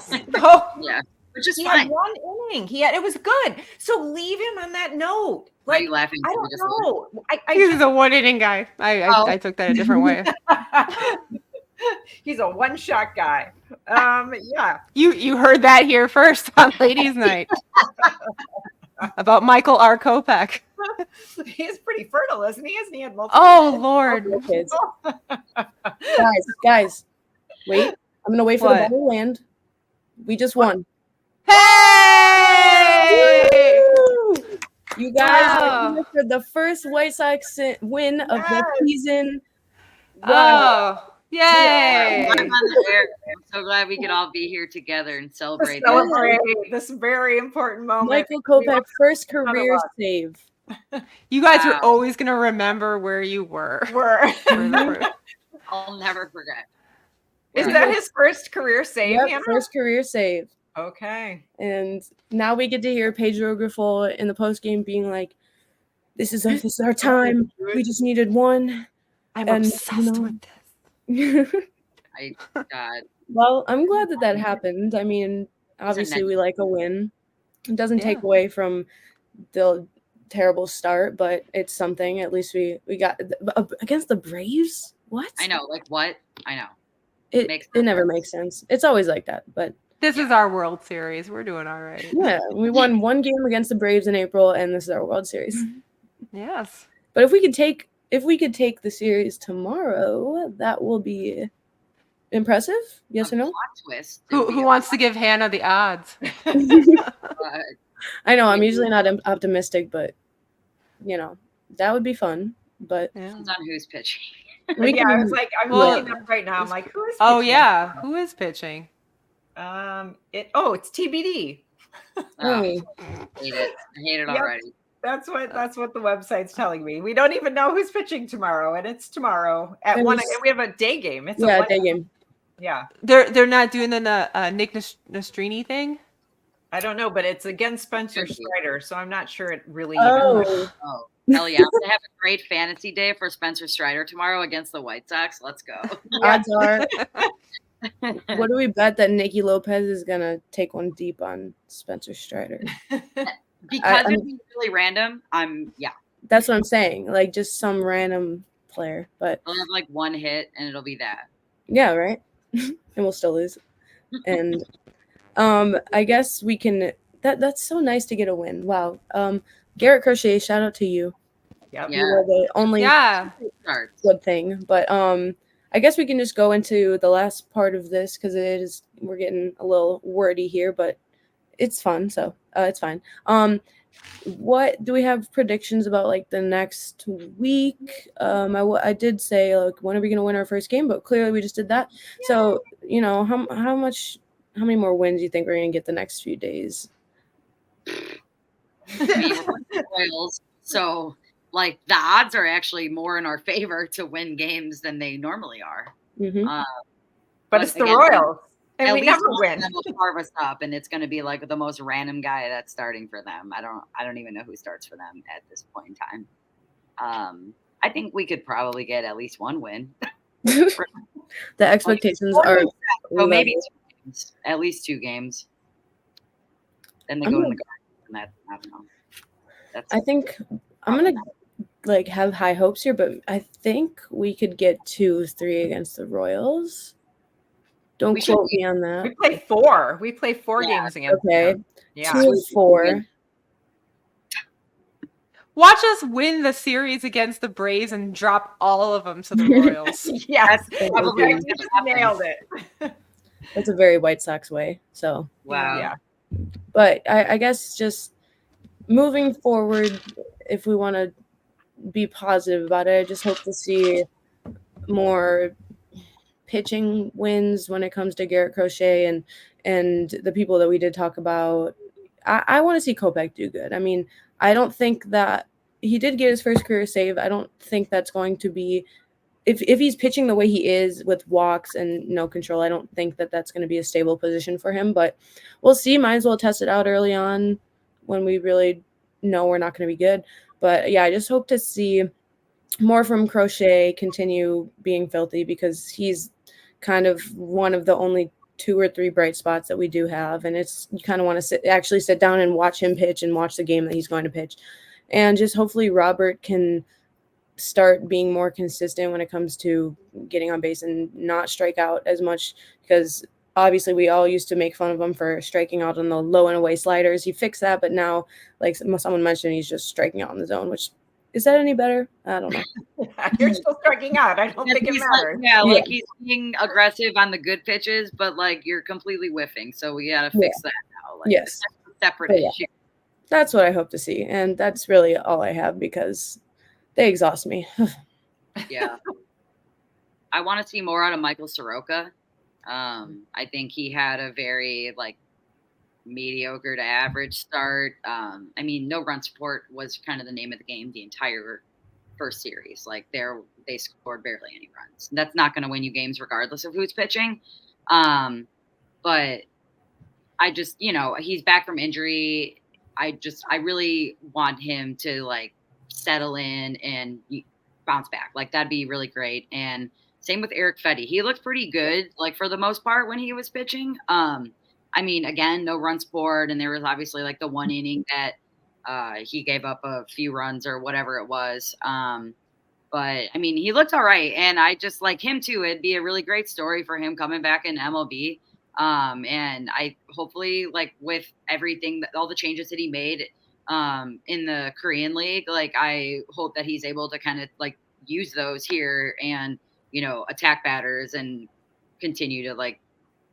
Which is
he
fine.
Had 1 inning. It was good. So leave him on that note.
Why are you laughing?
I don't know.
He's a 1 inning guy. I took that a different way.
He's a 1-shot guy. Yeah.
You heard that here first on Ladies' Night about Michael R. Kopech.
He's pretty fertile, isn't he? He had multiple.
Oh Lord!
Kids. Guys, wait! I'm gonna wait for the ball to land. We just won.
Hey!
Woo! You guys are here for the first White Sox win of the season.
Wow. Oh. Yay!
I'm so glad we could all be here together and celebrate
this very important moment.
Michael Kopech, first career save.
You guys are always going to remember where you were.
I'll never forget.
Is that his first career save?
Yep, first career save.
Okay.
And now we get to hear Pedro Grifol in the postgame being like, this is our time. We just needed one.
I'm obsessed with this.
God.
Well, I'm glad that happened. I mean, obviously we like a win. It doesn't take away from the terrible start, but it's something. At least we got against the Braves. What?
I know, like what? I know.
It never makes sense. It's always like that, but
this is our World Series. We're doing all right.
Yeah, we won one game against the Braves in April, and this is our World Series.
Yes.
But if we could take the series tomorrow, that will be impressive. Yes or no?
Twist.
Who wants to give Hannah the odds?
I know I'm usually not optimistic, but that would be fun. But
depends on who's pitching.
I was like, I'm looking up right now. I'm like, who is pitching?
Oh yeah, who is pitching?
It's TBD.
I hate it. I hate it already.
That's what the website's telling me. We don't even know who's pitching tomorrow, and it's tomorrow at 1 a.m. We have a day game. It's
a day game.
Yeah.
They're not doing the Nick Nastrini thing?
I don't know, but it's against Spencer Strider, so I'm not sure it really
hell yeah. I have a great fantasy day for Spencer Strider tomorrow against the White Sox. Let's go.
Odds are. What do we bet that Nicky Lopez is going to take one deep on Spencer Strider?
Because it's really random.
That's what I'm saying. Like just some random player, but
I'll have like one hit and it'll be that.
Yeah, right. And we'll still lose. And I guess we can. That's so nice to get a win. Wow. Garrett Crochet, shout out to you.
Yep.
You were the only good thing. But I guess we can just go into the last part of this because we're getting a little wordy here, but it's fun, so it's fine. What do we have predictions about like the next week? I did say like when are we going to win our first game, but clearly we just did that. Yay. So how many more wins do you think we're going to get the next few days?
Royals, so like the odds are actually more in our favor to win games than they normally are.
Mm-hmm.
But it's the Royals. And we never win.
Will carve us up, and it's going to be like the most random guy that's starting for them. I don't even know who starts for them at this point in time. I think we could probably get at least one win.
The expectations are
maybe 2 games, at least 2 games. Then they go in the garden, and that I don't know.
I think I'm gonna like have high hopes here, but I think we could get 2-3 against the Royals. Don't quote me on that.
We play 4. We play 4 games against them.
Yeah. 2-4.
Watch us win the series against the Braves and drop all of them to the Royals.
Yes, probably just nailed it.
That's a very White Sox way. So
wow.
Yeah.
But I guess just moving forward, if we want to be positive about it, I just hope to see more pitching wins when it comes to Garrett Crochet and the people that we did talk about. I want to see Kopech do good. I mean, I don't think that he did get his first career save. I don't think that's going to be if he's pitching the way he is with walks and no control, I don't think that that's going to be a stable position for him, but we'll see. Might as well test it out early on when we really know we're not going to be good. But yeah, I just hope to see more from Crochet continue being filthy because he's kind of one of the only 2 or 3 bright spots that we do have. And it's, you kind of want to actually sit down and watch him pitch and watch the game that he's going to pitch. And just hopefully Robert can start being more consistent when it comes to getting on base and not strike out as much, because obviously we all used to make fun of him for striking out on the low and away sliders. He fixed that, but now, like someone mentioned, he's just striking out in the zone, which is that any better? I don't know.
You're still striking out. I don't think it matters.
Like he's being aggressive on the good pitches, but like you're completely whiffing. So we got to fix that now. Like,
yes.
That's a separate issue.
That's what I hope to see. And that's really all I have because they exhaust me.
Yeah. I want to see more out of Michael Soroka. I think he had a very mediocre to average start. I mean, no run support was kind of the name of the game the entire first series. They scored barely any runs. That's not going to win you games regardless of who's pitching. But I just, he's back from injury. I really want him to settle in and bounce back. Like that'd be really great. And same with Eric Fetty. He looked pretty good, like for the most part when he was pitching. I mean, again, no run scored, and there was obviously like the one inning that he gave up a few runs or whatever it was. But I mean, he looked all right, and I just like him too. It'd be a really great story for him coming back in MLB. And I hopefully like with everything that all the changes that he made in the Korean League, like I hope that he's able to kind of like use those here and attack batters and continue to like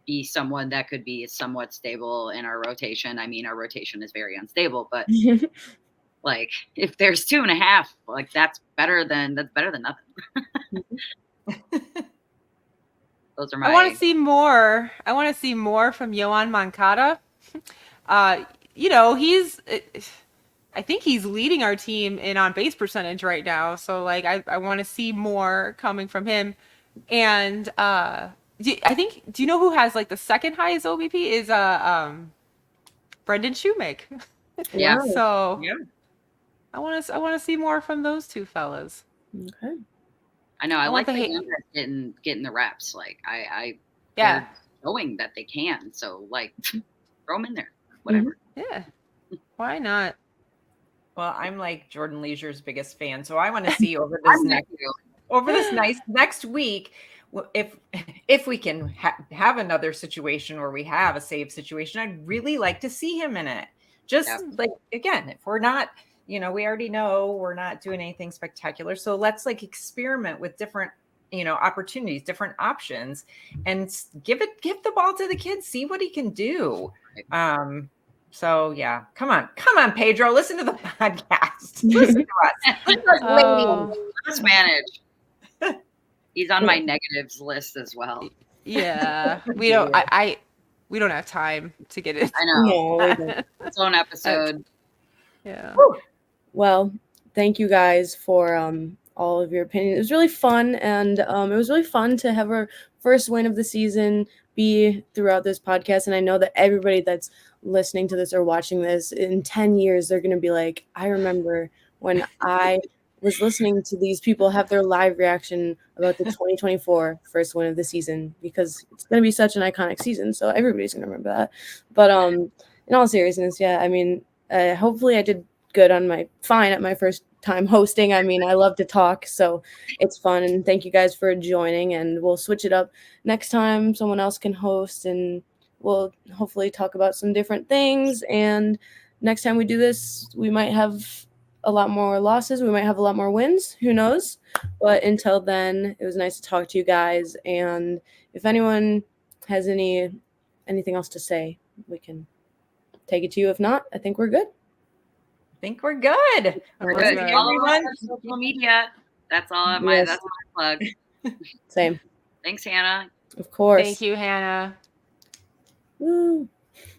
be someone that could be somewhat stable in our rotation. I mean, our rotation is very unstable, but like if there's 2.5, like that's better than nothing. Those are my.
I want to see more. I want to see more from Yoan Moncada. I think he's leading our team in on base percentage right now. So like I want to see more coming from him. And do you know who has like the second highest OBP is Brendan Shoemake.
Yeah.
So
yeah.
I want to see more from those two fellas.
Okay.
I know. I like the young guys getting the reps. Like they're showing that they can. So like throw them in there. Whatever.
Yeah. Why not?
Well, I'm like Jordan Leisure's biggest fan, so I want to see over this next week if we can have another situation where we have a save situation. I'd really like to see him in it. Just like again, if we're not, we already know we're not doing anything spectacular, so let's like experiment with different, opportunities, different options, and give the ball to the kid, see what he can do. So yeah, come on, Pedro, listen to the podcast. Listen to us. Listen to us, ladies.
Let's manage. He's on my negatives list as well.
Yeah, we don't. We don't have time to get it.
I know. Its own episode.
Yeah.
Well, thank you guys for all of your opinions. It was really fun, and it was really fun to have our first win of the season be throughout this podcast. And I know that everybody that's listening to this or watching this in 10 years, they're going to be like, I remember when I was listening to these people have their live reaction about the 2024 first win of the season, because it's going to be such an iconic season. So everybody's going to remember that. But in all seriousness, yeah, I mean, hopefully I did fine at my first time hosting. I mean, I love to talk, so it's fun. And thank you guys for joining, and we'll switch it up next time. Someone else can host, and we'll hopefully talk about some different things. And next time we do this, we might have a lot more losses. We might have a lot more wins. Who knows? But until then, it was nice to talk to you guys. And if anyone has anything else to say, we can take it to you. If not, I think we're good.
We're good. Follow us on social media. That's all. That's my plug.
Same.
Thanks, Hannah.
Of course.
Thank you, Hannah.
Woo.